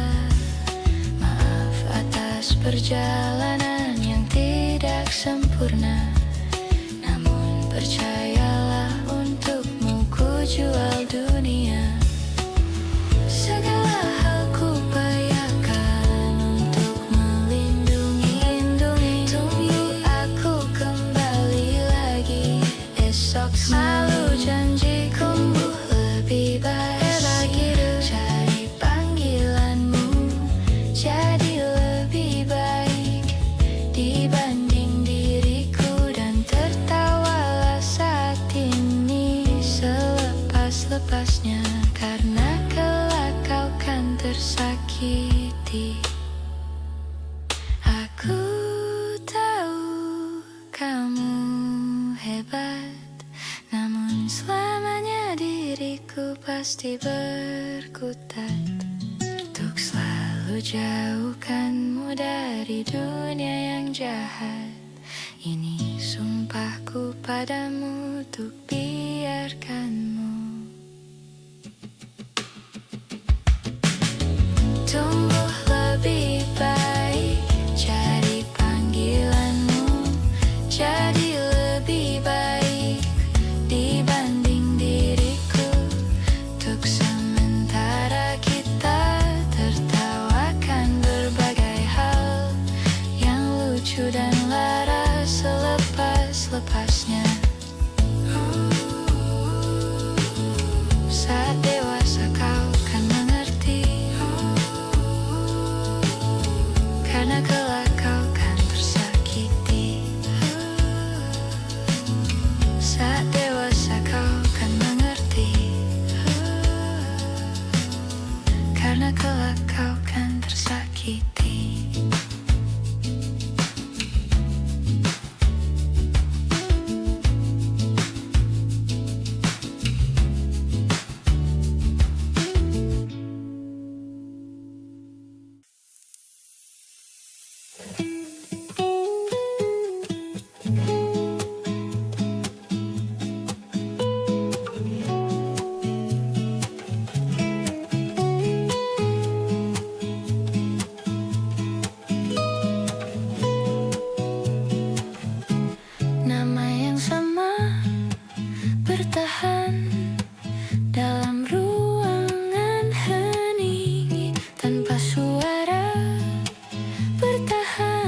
Maaf atas perjalanan yang tidak sempurna. Namun percayalah, untukmu ku jual dunia. Segala hal ku upayakan untuk melindungi. Tunggu aku kembali lagi esok. Malu janjiku lebih baik. Cari panggilanmu, jadi lebih baik dibanding diriku. Dan tertawalah saat ini selepas-lepasnya, karena kelak kau kan tersakiti. Aku tahu kamu hebat, namun selamanya diriku pasti berkutat. Untuk selalu jauhkanmu dari dunia yang jahat. Ini sumpahku padamu untuk biarkanmu. Tumbuh lebih baik, cari panggilanmu. Jadi lebih baik dibanding diriku. Untuk sementara kita tertawakan berbagai hal yang lucu dan lara selepas-lepasnya. Saat dewasa kau kan mengerti, karena kelak kau kan tersakiti. Saat dewasa kau kan mengerti, karena kelak kau kan tersakiti. bertahan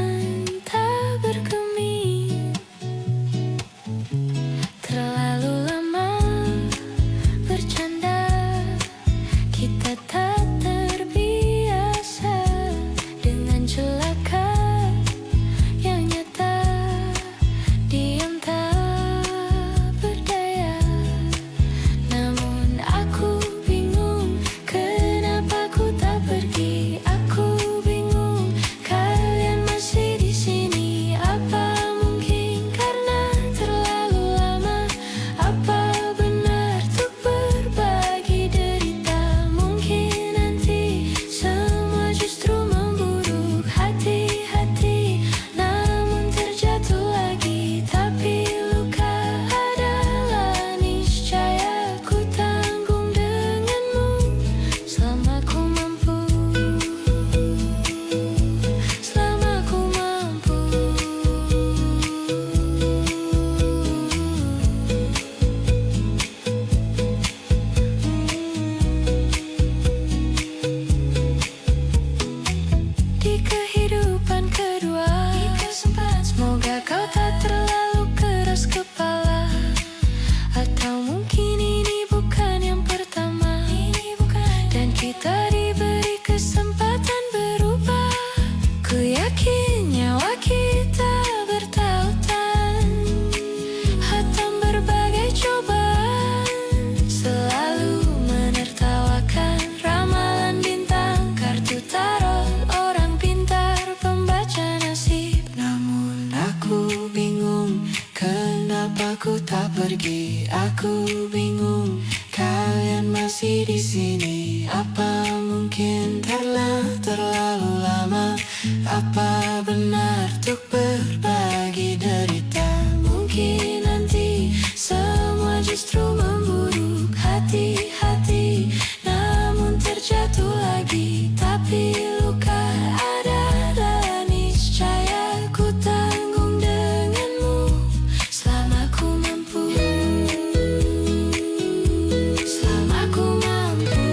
pergi. Aku bingung, kalian masih di sini. Apa mungkin terlalu lama? Apa benar untuk berbagi derita? Mungkin nanti semua justru memburuk. Hati-hati, namun terjatuh lagi. Tapi luka adalah niscaya. Ku tanggung denganmu selama ku mampu. Selama ku mampu.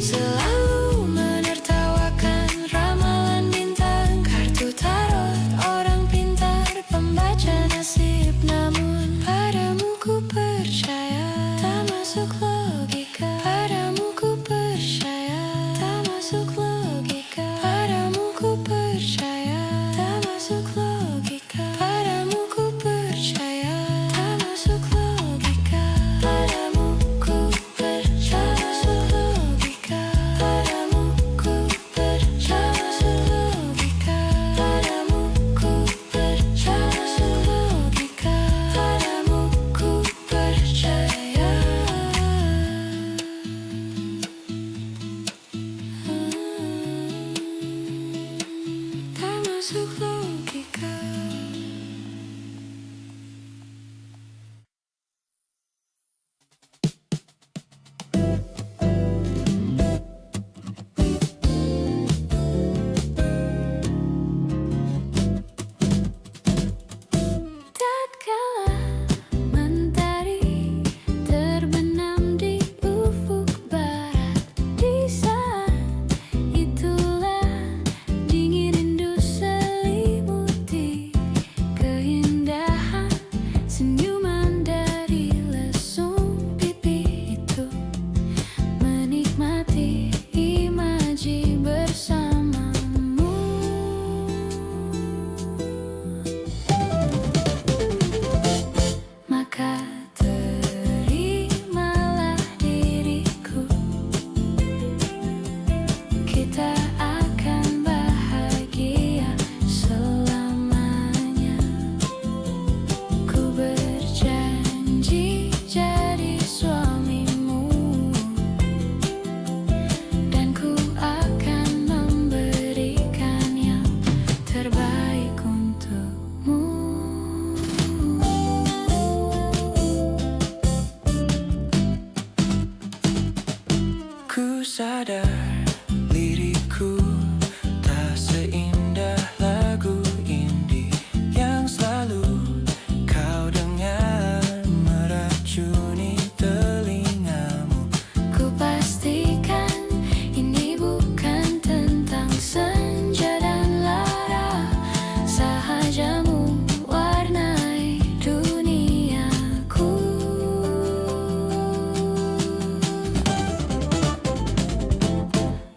Selalu menertawakan ramalan bintang, kartu tarot orang pintar, pembaca nasib. Namun padamu ku percaya, tak masuk logika. Padamu ku percaya, tak masuk logika. Padamu ku percaya, tak masuk logika. Padamu ku percaya, tak masuk logika. Padamu ku percaya, masuk logika. Padamu ku percaya, masuk logika. Padamu ku percaya, masuk logika. Padamu ku percaya. Tak masuk logika. Tatkala mentari terbenam di ufuk barat, di saat itulah dingin rindu selimuti keindahan senyuman dari lesung pipi itu. Menikmati imaji bersamamu. Maka terimalah diriku, kita akan bahagia selamanya. Ku berjanji jadi suamimu, dan ku akan memberikan yang terbaik untukmu. Ku sadar liriku tak seindah lagu indie yang selalu kau dengar meracuni telingamu. Ku pastikan ini bukan tentang senja dan lara, sahajamu warnai duniaku.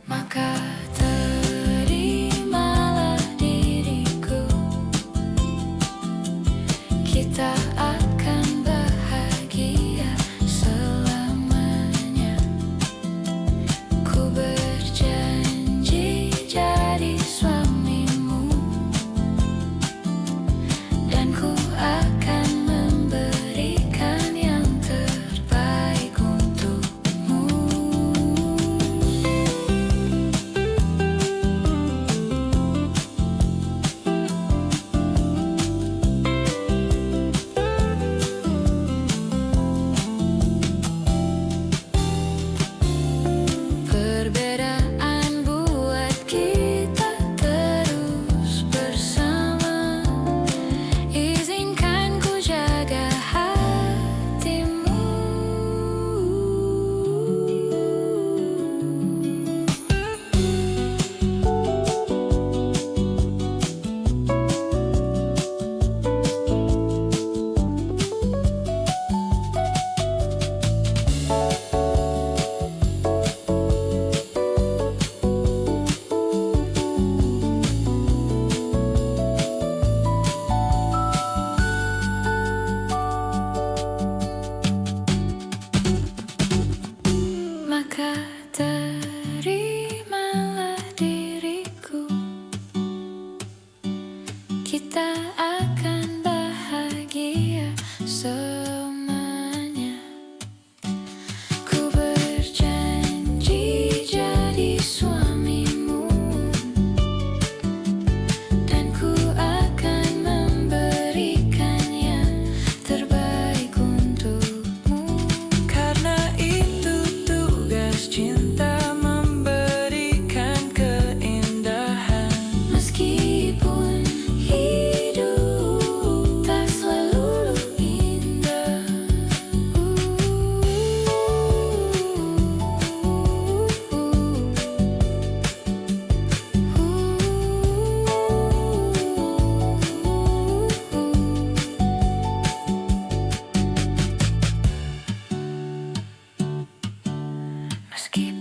Maka terimalah diriku, kita akan bahagia selamanya. Ku berjanji jadi suamimu, dan ku akan memberikan yang terbaik untukmu. selamanya. Ku berjanji jadi suamimu, dan ku akan memberikan yang terbaik untukmu. Karena itu tugas cinta, memberikan keindahan. Meskipun hidup tak selalu indah. Meskipun